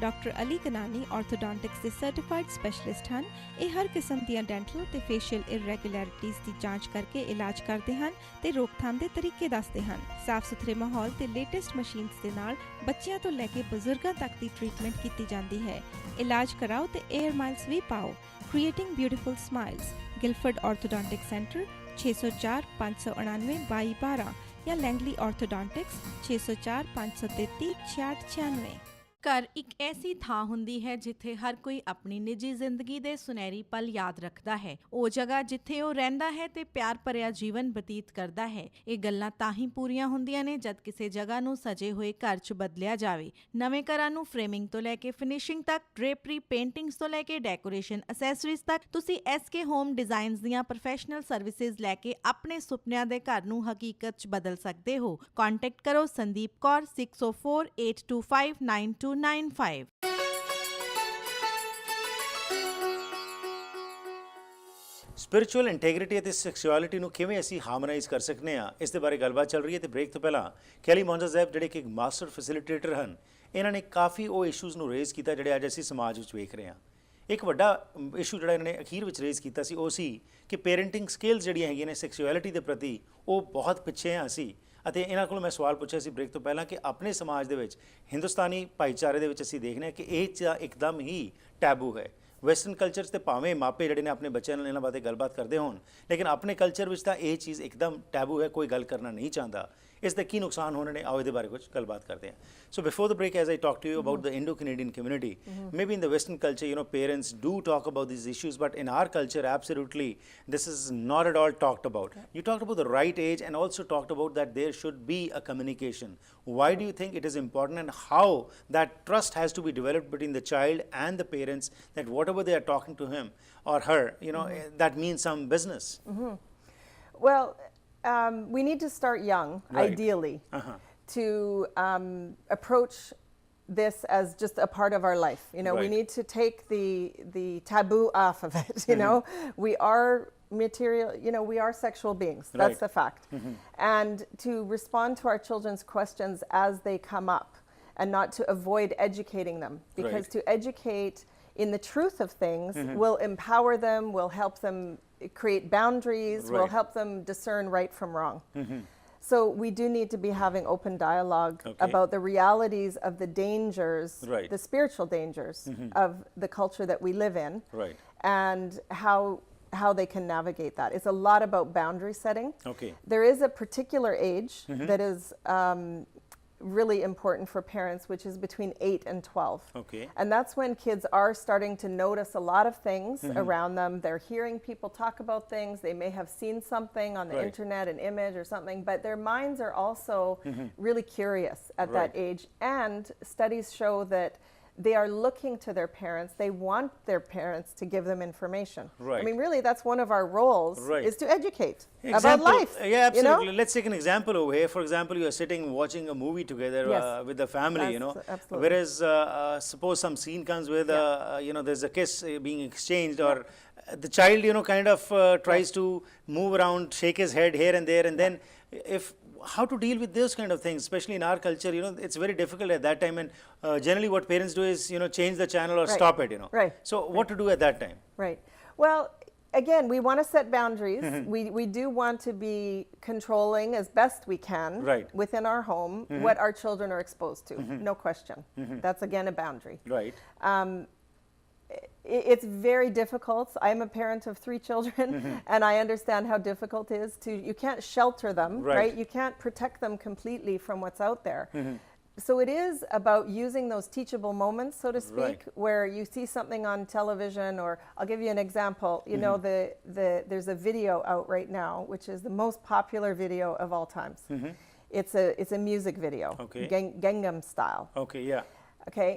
Doctor Ali ਕਨਾਨੀ ਆਰਥੋਡੋਂਟਿਕਸ ਦੇ certified specialist ਹਨ। ਇਹ ਹਰ ਕਿਸਮ ਦੀਆਂ ਡੈਂਟਲ ਤੇ ਫੇਸ਼ੀਅਲ ਇਰੈਗੂਲੈਰਿਟੀਜ਼ ਦੀ ਜਾਂਚ ਕਰਕੇ ਇਲਾਜ ਕਰਦੇ ਹਨ ਤੇ ਰੋਕਥਾਮ ਦੇ ਤਰੀਕੇ ਦੱਸਦੇ ਹਨ। ਸਾਫ਼ ਸੁਥਰੇ ਮਾਹੌਲ ਤੇ ਲੇਟੈਸਟ ਮਸ਼ੀਨਸ ਦੇ ਨਾਲ ਬੱਚਿਆਂ ਤੋਂ ਲੈ ਕੇ ਬਜ਼ੁਰਗਾਂ ਤੱਕ ਦੀ ਟ੍ਰੀਟਮੈਂਟ ਕੀਤੀ ਜਾਂਦੀ ਹੈ। ਇਲਾਜ ਕਰਾਓ ਤੇ 에ਅਰ ਮਾਈਲਸ ਵੀ ਪਾਓ। Creating beautiful smiles, Guildford orthodontic centre 604 599 2212 ਜਾਂ ਲੈਂਗਲੀ ਆਰਥੋਡੋਂਟਿਕਸ 604 533 6696। ਘਰ ਇੱਕ ਐਸੀ ਥਾਂ ਹੁੰਦੀ ਹੈ ਜਿੱਥੇ ਹਰ ਕੋਈ ਆਪਣੀ ਨਿੱਜੀ ਜ਼ਿੰਦਗੀ ਦੇ ਸੁਨਹਿਰੀ ਪਲ ਯਾਦ ਰੱਖਦਾ ਹੈ। ਉਹ ਜਗ੍ਹਾ ਜਿੱਥੇ ਉਹ ਰਹਿੰਦਾ ਹੈ ਤੇ ਪਿਆਰ ਭਰਿਆ ਜੀਵਨ ਬਤੀਤ ਕਰਦਾ ਹੈ। ਇਹ ਗੱਲਾਂ ਤਾਂ ਹੀ ਪੂਰੀਆਂ ਹੁੰਦੀਆਂ ਨੇ ਜਦ ਕਿਸੇ ਜਗ੍ਹਾ ਨੂੰ ਸਜੇ ਹੋਏ ਘਰ 'ਚ ਬਦਲਿਆ ਜਾਵੇ। ਨਵੇਂ ਘਰਾਂ ਨੂੰ ਫਰੇਮਿੰਗ ਤੋਂ ਲੈ ਕੇ ਫਿਨਿਸ਼ਿੰਗ ਤੱਕ, ਡ੍ਰੇਪਰੀ, ਪੇਂਟਿੰਗਸ ਤੋਂ ਲੈ ਕੇ ਡੈਕੋਰੇਸ਼ਨ ਅਸੈਸਰੀਜ਼ ਤੱਕ, ਤੁਸੀਂ SK ਹੋਮ ਡਿਜ਼ਾਈਨਸ ਦੀਆਂ ਪ੍ਰੋਫੈਸ਼ਨਲ ਸਰਵਿਸਿਜ਼ ਲੈ ਕੇ ਆਪਣੇ ਸੁਪਨਿਆਂ ਦੇ ਘਰ ਨੂੰ ਹਕੀਕਤ 'ਚ ਬਦਲ ਸਕਦੇ ਹੋ। ਕੰਟੈਕਟ ਕਰੋ ਸੰਦੀਪ ਕੌਰ 6048259295। ਸਪਿਰਿਚੁਅਲ ਇੰਟੈਗ੍ਰਿਟੀ ਅਤੇ ਸੈਕਸ਼ੁਅਲਿਟੀ ਨੂੰ ਕਿਵੇਂ ਅਸੀਂ ਹਾਰਮੋਨਾਈਜ਼ ਕਰ ਸਕਦੇ ਹਾਂ, ਇਸ ਦੇ ਬਾਰੇ ਗੱਲਬਾਤ ਚੱਲ ਰਹੀ ਹੈ। ਤੇ ਬ੍ਰੇਕ ਤੋਂ ਪਹਿਲਾਂ ਕੈਲੀ ਮੌਂਜਾਜ਼ੈਬ ਜਿਹੜੇ ਕਿ ਇੱਕ ਮਾਸਟਰ ਫੈਸਿਲੀਟੇਟਰ ਹਨ, ਇਹਨਾਂ ਨੇ ਕਾਫੀ ਉਹ ਇਸ਼ੂਜ਼ ਨੂੰ ਰੇਜ਼ ਕੀਤਾ ਜਿਹੜੇ ਅੱਜ ਅਸੀਂ ਸਮਾਜ ਵਿੱਚ ਵੇਖ ਰਹੇ ਹਾਂ। ਇੱਕ ਵੱਡਾ ਇਸ਼ੂ ਜਿਹੜਾ ਇਹਨਾਂ ਨੇ ਅਖੀਰ ਵਿੱਚ ਰੇਜ਼ ਕੀਤਾ ਸੀ ਉਹ ਸੀ ਕਿ ਪੇਰੈਂਟਿੰਗ ਸਕਿੱਲਸ ਜਿਹੜੀਆਂ ਹੈਗੀਆਂ ਨੇ ਸੈਕਸ਼ੁਅਲਿਟੀ ਦੇ ਪ੍ਰਤੀ ਉਹ ਬਹੁਤ ਪਿੱਛੇ ਹਾਂ ਅਸੀਂ। ਅਤੇ ਇਹਨਾਂ ਕੋਲ ਮੈਂ ਸਵਾਲ ਪੁੱਛਿਆ ਸੀ ਬ੍ਰੇਕ ਤੋਂ ਪਹਿਲਾਂ ਕਿ ਆਪਣੇ ਸਮਾਜ ਦੇ ਵਿੱਚ, ਹਿੰਦੁਸਤਾਨੀ ਭਾਈਚਾਰੇ ਦੇ ਵਿੱਚ ਅਸੀਂ ਦੇਖਦੇ ਹਾਂ ਕਿ ਇਹ ਇੱਕਦਮ ਹੀ ਟੈਬੂ ਹੈ। ਵੈਸਟਰਨ ਕਲਚਰ 'ਚ ਤੇ ਭਾਵੇਂ ਮਾਪੇ ਜਿਹੜੇ ਨੇ ਆਪਣੇ ਬੱਚਿਆਂ ਨਾਲ ਇਹਨਾਂ ਬਾਰੇ ਗੱਲਬਾਤ ਕਰਦੇ ਹੋਣ, ਲੇਕਿਨ ਆਪਣੇ ਕਲਚਰ ਵਿੱਚ ਤਾਂ ਇਹ ਚੀਜ਼ ਇੱਕਦਮ ਟੈਬੂ ਹੈ, ਕੋਈ ਗੱਲ ਕਰਨਾ ਨਹੀਂ ਚਾਹੁੰਦਾ। ਇਸ ਦੇ ਕੀ ਨੁਕਸਾਨ ਹੋਣੇ ਨੇ, ਆਓ ਇਹਦੇ ਬਾਰੇ ਕੁਝ ਗੱਲਬਾਤ ਕਰਦੇ ਹਾਂ। So before the break, as I talk to you about the Indo Canadian community, maybe in the Western culture, you know, parents do talk about these issues, but in our culture, absolutely, this is not at all talked about. You talked about the right age and also talked about that there should be a communication. Why do you think it is important, and how that trust has to be developed between the child and the parents, that whatever they are talking to him or her, you know, that means some business? Well, we need to start young, right. ideally, to approach this as just a part of our life. You know, right. we need to take the taboo off of it. You know, we are material, you know, we are sexual beings. That's Right. the fact. And to respond to our children's questions as they come up, and not to avoid educating them, because Right. to educate in the truth of things will empower them, will help them create boundaries, Right. will help them discern right from wrong. So we do need to be having open dialogue Okay. about the realities of the dangers, Right. the spiritual dangers of the culture that we live in, Right. and how they can navigate that. It's a lot about boundary setting. Okay. There is a particular age that is really important for parents, which is between 8 and 12. Okay. And that's when kids are starting to notice a lot of things around them. They're hearing people talk about things. They may have seen something on the Right. internet, an image or something, but their minds are also really curious at Right. that age. And studies show that they are looking to their parents. They want their parents to give them information. Right. I mean, really, that's one of our roles, Right. is to educate about Example, life. yeah, absolutely. You know? Let's take an example over here. For example, you are sitting watching a movie together Yes. with the family, you know. Absolutely. Whereas suppose some scene comes with, you know, there's a kiss being exchanged, or the child, you know, kind of tries to move around, shake his head here and there, and then how to deal with those kind of things, especially in our culture, you know, it's very difficult at that time. And generally what parents do is, you know, change the channel or Right. stop it, you know. Right. So what to do at that time? Right. Well, again, we want to set boundaries. We do want to be controlling as best we can Right. within our home what our children are exposed to. No question. That's again a boundary. Right. It's very difficult. I'm a parent of 3 children, and I understand how difficult it is you can't shelter them, Right. right? You can't protect them completely from what's out there. So it is about using those teachable moments, so to speak, Right. where you see something on television, or I'll give you an example. You know, there's a video out right now, which is the most popular video of all times. It's a music video, Okay. Gangnam Style. Okay, yeah. Okay.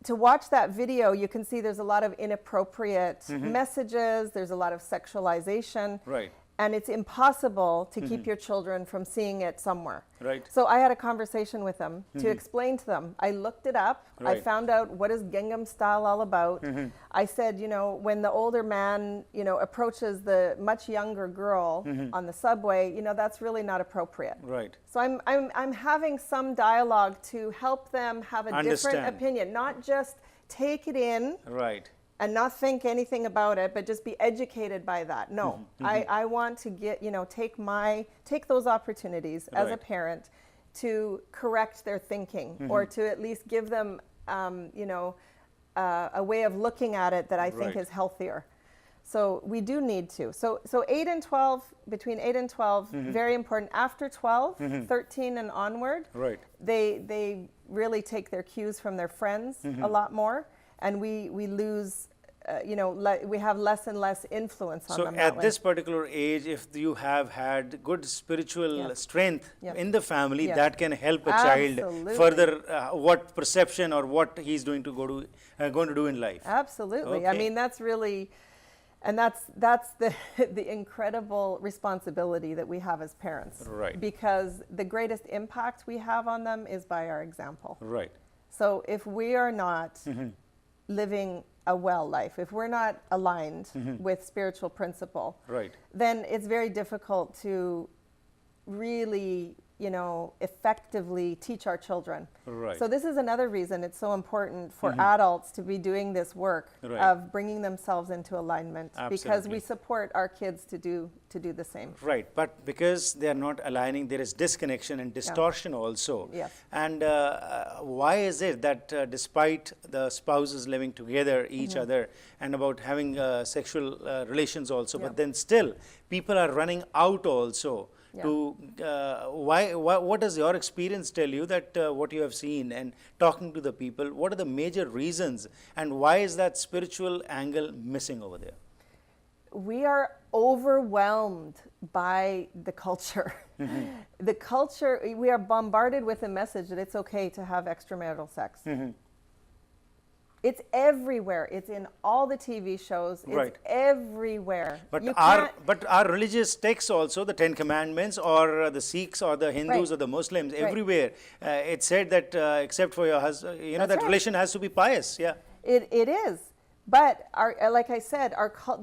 To watch that video, you can see there's a lot of inappropriate messages. There's a lot of sexualization. Right. and it's impossible to keep your children from seeing it somewhere. Right. So I had a conversation with them to explain to them. I looked it up. I Right. found out what is Gangnam Style all about. I said, you know, when the older man, you know, approaches the much younger girl on the subway, you know, that's really not appropriate. Right. So I'm having some dialogue to help them have a different Understand. opinion, not just take it in Right. and not think anything about it, but just be educated by that. No, I want to get, you know, take those opportunities as a Right. parent to correct their thinking or to at least give them, you know, a way of looking at it that I think Right. is healthier. So we do need to. So 8 and 12, between 8 and 12, very important. After 12, 13 and onward, Right. they really take their cues from their friends a lot more, and we lose, you know, we have less and less influence on So them that at way. this particular age, if you have had good spiritual Yes. strength Yes. in the family, Yes. that can help a child Absolutely. further what perception or what he's going to do in life. Absolutely. I Okay. mean, that's really, and that's the the incredible responsibility that we have as parents. Right. Because the greatest impact we have on them is by our example. Right. So if we are not living a well life, if we're not aligned with spiritual principle, Right. then it's very difficult to really, you know, effectively teach our children. Right. So this is another reason it's so important for adults to be doing this work Right. of bringing themselves into alignment, because Absolutely. we support our kids to do the same. Right, but because they are not aligning, there is disconnection and distortion also. Yes. And why is it that despite the spouses living together, each other, and about having sexual relations also, Yeah. but then still people are running out also? Yeah. To why? What does your experience tell you that what you have seen and talking to the people? What are the major reasons, and why is that spiritual angle missing over there? We are overwhelmed by the culture. The culture, we are bombarded with a message that it's okay to have extramarital sex. It's everywhere. It's in all the TV shows. It's Right. everywhere. But You our can't- religious texts also, the Ten Commandments, or the Sikhs, or the Hindus, Right. or the Muslims, Right. everywhere, it said that except for your husband, you know, That's that right. relation has to be pious. Yeah. It is. But like I said,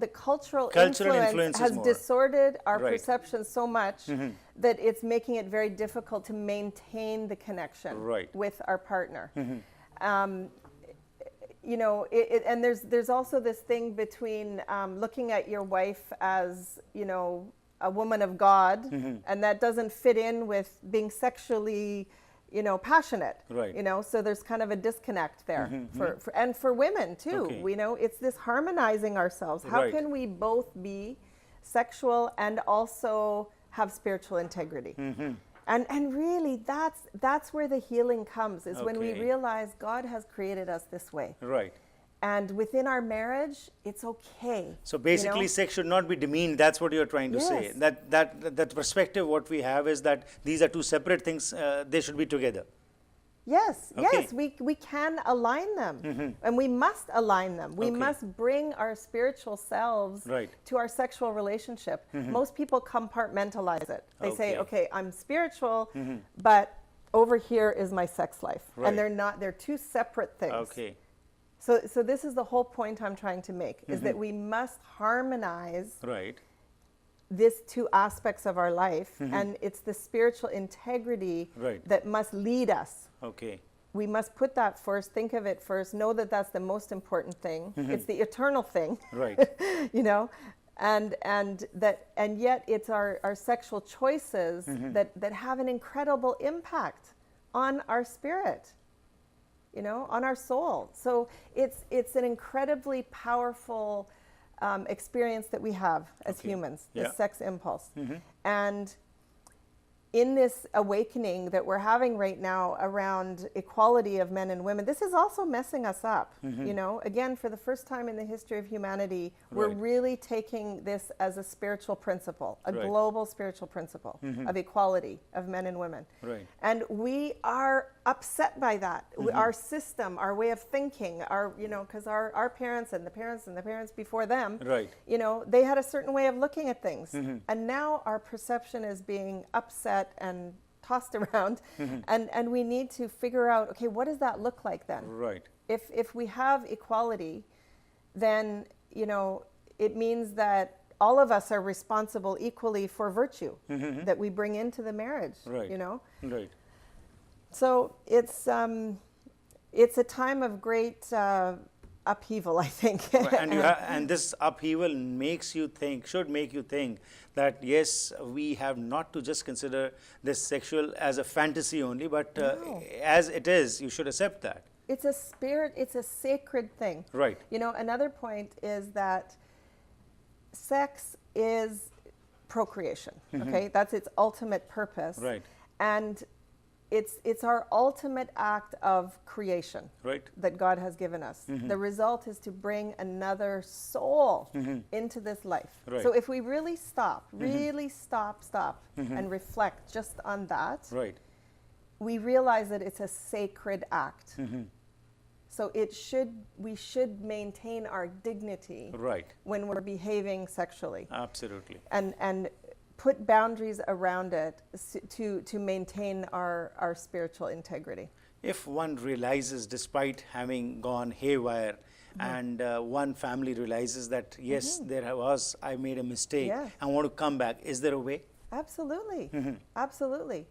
the cultural influence influence is has more. distorted our Right. perception so much that it's making it very difficult to maintain the connection Right. with our partner. You know, and there's also this thing between looking at your wife as, you know, a woman of God, and that doesn't fit in with being sexually, you know, passionate. Right. You know, so there's kind of a disconnect there for women too. Okay. We know it's this harmonizing ourselves. How Right. can we both be sexual and also have spiritual integrity? And really, that's where the healing comes, is when we Okay. realize God has created us this way. Right. And within our marriage, it's okay. So basically, you know? sex should not be demeaned. That's what you're trying to say. Yes. That perspective, what we have is that these are two separate things. They should be together. Yes, Okay. yes, we can align them, and we must align them. We Okay. must bring our spiritual selves Right. to our sexual relationship. Most people compartmentalize it. They say, Okay. okay, I'm spiritual, but over here is my sex life. Right. And they're not, they're two separate things. Okay. So this is the whole point I'm trying to make, is that we must harmonize Right. these two aspects of our life, and it's the spiritual integrity Right. that must lead us. Okay. We must put that first, think of it first, know that that's the most important thing. It's the eternal thing. Right. You know, and yet it's our sexual choices that have an incredible impact on our spirit, you know, on our soul. So it's an incredibly powerful experience that we have as Okay. humans, the Yeah. sex impulse. And in this awakening that we're having right now around equality of men and women, this is also messing us up. You know, again, for the first time in the history of humanity, we're Right. really taking this as a spiritual principle, a Right. global spiritual principle of equality of men and women. Right. And we are upset by that. Our system, our way of thinking, because our parents and the parents and the parents before them, Right. they had a certain way of looking at things. And now our perception is being upset and tossed around. And we need to figure out, okay, what does that look like then? Right. If we have equality, then, it means that all of us are responsible equally for virtue that we bring into the marriage, Right. Right. So it's a time of great upheaval, I think. And this upheaval should make you think that yes, we have not to just consider this sexual as a fantasy only, but No. as it is, you should accept that. It's a spirit, it's a sacred thing. Right. Another point is that sex is procreation, okay? That's its ultimate purpose. Right. And it's our ultimate act of creation. Right. That God has given us. The result is to bring another soul into this life. Right. So if we really stop, and reflect just on that, Right. we realize that it's a sacred act. So we should maintain our dignity Right. when we're behaving sexually, Absolutely. and put boundaries around it to maintain our spiritual integrity. If one realizes, despite having gone haywire, and one family realizes that yes, I made a mistake, Yeah. I want to come back, is there a way? Absolutely, absolutely.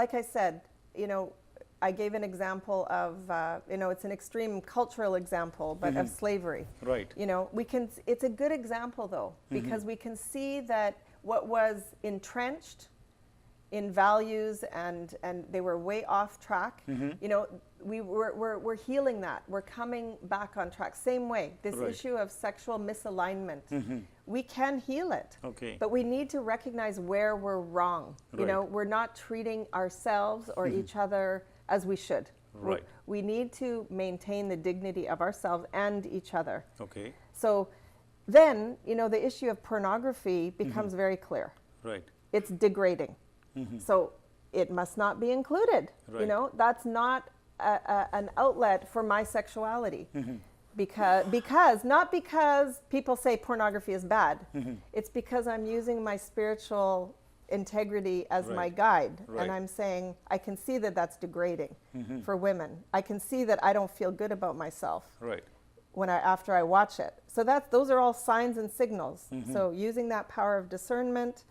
Like I said, I gave an example of, it's an extreme cultural example, but of slavery. Right. It's a good example though, because we can see that what was entrenched in values and they were way off track, we're healing that. We're coming back on track. Same way, this Right. issue of sexual misalignment, we can heal it. Okay. But we need to recognize where we're wrong. Right. We're not treating ourselves or each other as we should. Right. We need to maintain the dignity of ourselves and each other. Okay. So then, the issue of pornography becomes very clear. Right. It's degrading. So it must not be included. Right. That's not an outlet for my sexuality. Because not because people say pornography is bad. It's because I'm using my spiritual integrity as my Right. guide. Right. And I'm saying, I can see that that's degrading for women. I can see that I don't feel good about myself Right. after I watch it. So those are all signs and signals. So using that power of discernment,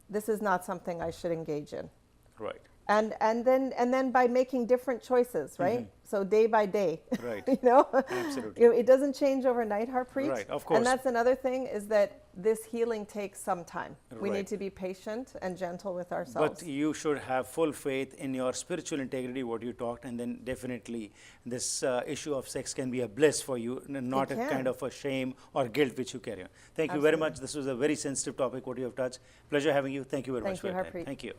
this is not something I should engage in. Right. And then by making different choices, right? So day by day, Right. Absolutely. It doesn't change overnight, Harpreet. Right, of course. And that's another thing, is that this healing takes some time. We Right. need to be patient and gentle with ourselves. But you should have full faith in your spiritual integrity, what you talked, and then definitely this issue of sex can be a bliss for you, not a can. kind of a shame or guilt which you carry on. Thank you very much. This was a very sensitive topic, what you have touched. Pleasure having you. Thank you very Thank much for you, your time. Harpreet. Thank you.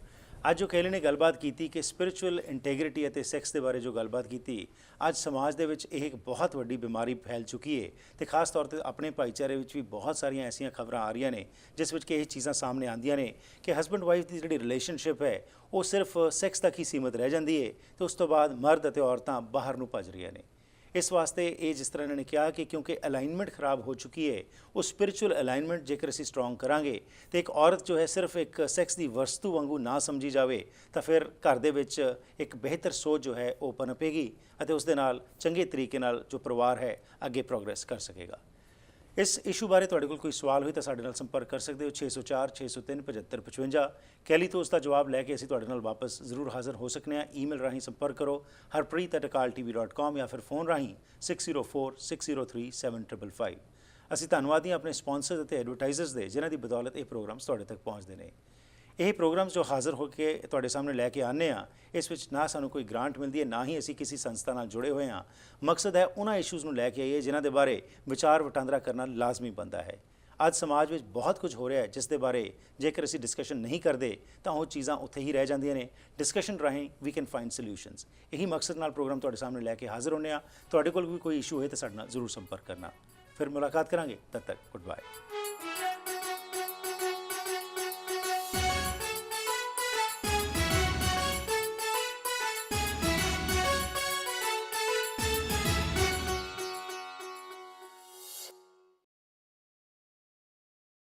ਅੱਜ ਜੋ Kelly ਨੇ ਗੱਲਬਾਤ ਕੀਤੀ ਕਿ spiritual integrity ਅਤੇ sex ਦੇ ਬਾਰੇ ਜੋ ਗੱਲਬਾਤ ਕੀਤੀ, ਅੱਜ ਸਮਾਜ ਦੇ ਵਿੱਚ ਇਹ ਇੱਕ ਬਹੁਤ ਵੱਡੀ ਬਿਮਾਰੀ ਫੈਲ ਚੁੱਕੀ ਹੈ ਤੇ ਖਾਸ ਤੌਰ ਤੇ ਆਪਣੇ ਭਾਈਚਾਰੇ ਵਿੱਚ ਵੀ ਬਹੁਤ ਸਾਰੀਆਂ ਐਸੀਆਂ ਖਬਰਾਂ ਆ ਰਹੀਆਂ ਨੇ ਜਿਸ ਵਿੱਚ ਕਿ ਇਹ ਚੀਜ਼ਾਂ ਸਾਹਮਣੇ ਆਉਂਦੀਆਂ ਨੇ ਕਿ ਹਸਬੈਂਡ ਵਾਈਫ ਦੀ ਜਿਹੜੀ ਰਿਲੇਸ਼ਨਸ਼ਿਪ ਹੈ ਉਹ ਸਿਰਫ ਸੈਕਸ ਤੱਕ ਹੀ ਸੀਮਿਤ ਰਹਿ ਜਾਂਦੀ ਹੈ ਤੇ ਉਸ ਤੋਂ ਬਾਅਦ ਮਰਦ ਅਤੇ ਔਰਤਾਂ ਬਾਹਰ ਨੂੰ ਭੱਜ ਰਹੀਆਂ ਨੇ। ਇਸ ਵਾਸਤੇ ਇਹ ਜਿਸ ਤਰ੍ਹਾਂ ਇਹਨਾਂ ਨੇ ਕਿਹਾ ਕਿ ਕਿਉਂਕਿ ਅਲਾਈਨਮੈਂਟ ਖਰਾਬ ਹੋ ਚੁੱਕੀ ਹੈ, ਉਹ ਸਪਿਰਿਚੁਅਲ ਅਲਾਈਨਮੈਂਟ ਜੇਕਰ ਅਸੀਂ ਸਟਰੋਂਗ ਕਰਾਂਗੇ ਤੇ ਇੱਕ ਔਰਤ ਜੋ ਹੈ ਸਿਰਫ ਇੱਕ ਸੈਕਸ ਦੀ ਵਸਤੂ ਵਾਂਗੂ ਨਾ ਸਮਝੀ ਜਾਵੇ ਤਾਂ ਫਿਰ ਘਰ ਦੇ ਵਿੱਚ ਇੱਕ ਬਿਹਤਰ ਸੋਚ ਜੋ ਹੈ ਉਹ ਪਨਪੇਗੀ ਅਤੇ ਉਸ ਦੇ ਨਾਲ ਚੰਗੇ ਤਰੀਕੇ ਨਾਲ ਜੋ ਪਰਿਵਾਰ ਹੈ ਅੱਗੇ ਪ੍ਰੋਗਰੈਸ ਕਰ ਸਕੇਗਾ। ਇਸ ਇਸ਼ੂ ਬਾਰੇ ਤੁਹਾਡੇ ਕੋਲ ਕੋਈ ਸਵਾਲ ਹੋਵੇ ਤਾਂ ਸਾਡੇ ਨਾਲ ਸੰਪਰਕ ਕਰ ਸਕਦੇ ਹੋ 604 603 7555। ਕੈਲੀ ਤੋਂ ਉਸ ਦਾ ਜਵਾਬ ਲੈ ਕੇ ਅਸੀਂ ਤੁਹਾਡੇ ਨਾਲ ਵਾਪਸ ਜ਼ਰੂਰ ਹਾਜ਼ਰ ਹੋ ਸਕਨੇ ਹਾਂ। ਈਮੇਲ ਰਾਹੀਂ ਸੰਪਰਕ ਕਰੋ harpreet@akaltv.com ਜਾਂ ਫਿਰ ਫੋਨ ਰਾਹੀਂ 6046037555। ਅਸੀਂ ਧੰਨਵਾਦੀ ਹਾਂ ਆਪਣੇ ਸਪਾਂਸਰਸ ਅਤੇ ਐਡਵਰਟਾਈਜ਼ਰਸ ਦੇ ਜਿਨ੍ਹਾਂ ਦੀ ਬਦੌਲਤ ਇਹ ਪ੍ਰੋਗਰਾਮਸ ਤੁਹਾਡੇ ਤੱਕ ਪਹੁੰਚਦੇ ਨੇ। ਇਹ ਪ੍ਰੋਗਰਾਮਸ ਜੋ ਹਾਜ਼ਰ ਹੋ ਕੇ ਤੁਹਾਡੇ ਸਾਹਮਣੇ ਲੈ ਕੇ ਆਉਂਦੇ ਹਾਂ, ਇਸ ਵਿੱਚ ਨਾ ਸਾਨੂੰ ਕੋਈ ਗ੍ਰਾਂਟ ਮਿਲਦੀ ਹੈ, ਨਾ ਹੀ ਅਸੀਂ ਕਿਸੇ ਸੰਸਥਾ ਨਾਲ ਜੁੜੇ ਹੋਏ ਹਾਂ। ਮਕਸਦ ਹੈ ਉਹਨਾਂ ਇਸ਼ੂਜ਼ ਨੂੰ ਲੈ ਕੇ ਆਈਏ ਜਿਨ੍ਹਾਂ ਦੇ ਬਾਰੇ ਵਿਚਾਰ ਵਟਾਂਦਰਾ ਕਰਨਾ ਲਾਜ਼ਮੀ ਬਣਦਾ ਹੈ। ਅੱਜ ਸਮਾਜ ਵਿੱਚ ਬਹੁਤ ਕੁਝ ਹੋ ਰਿਹਾ ਹੈ ਜਿਸ ਦੇ ਬਾਰੇ ਜੇਕਰ ਅਸੀਂ ਡਿਸਕਸ਼ਨ ਨਹੀਂ ਕਰਦੇ ਤਾਂ ਉਹ ਚੀਜ਼ਾਂ ਉੱਥੇ ਹੀ ਰਹਿ ਜਾਂਦੀਆਂ ਨੇ। ਡਿਸਕਸ਼ਨ ਰਾਹੀਂ ਵੀ ਕੈਨ ਫਾਈਂਡ ਸੋਲਿਊਸ਼ਨਸ। ਇਹੀ ਮਕਸਦ ਨਾਲ ਪ੍ਰੋਗਰਾਮ ਤੁਹਾਡੇ ਸਾਹਮਣੇ ਲੈ ਕੇ ਹਾਜ਼ਰ ਹੁੰਦੇ ਹਾਂ। ਤੁਹਾਡੇ ਕੋਲ ਵੀ ਕੋਈ ਇਸ਼ੂ ਹੋਏ ਤਾਂ ਸਾਡੇ ਨਾਲ ਜ਼ਰੂਰ ਸੰਪਰਕ ਕਰਨਾ। ਫਿਰ ਮੁਲਾਕਾਤ ਕਰਾਂਗੇ। ਤਦ ਤੱਕ ਗੁੱਡ ਬਾਏ।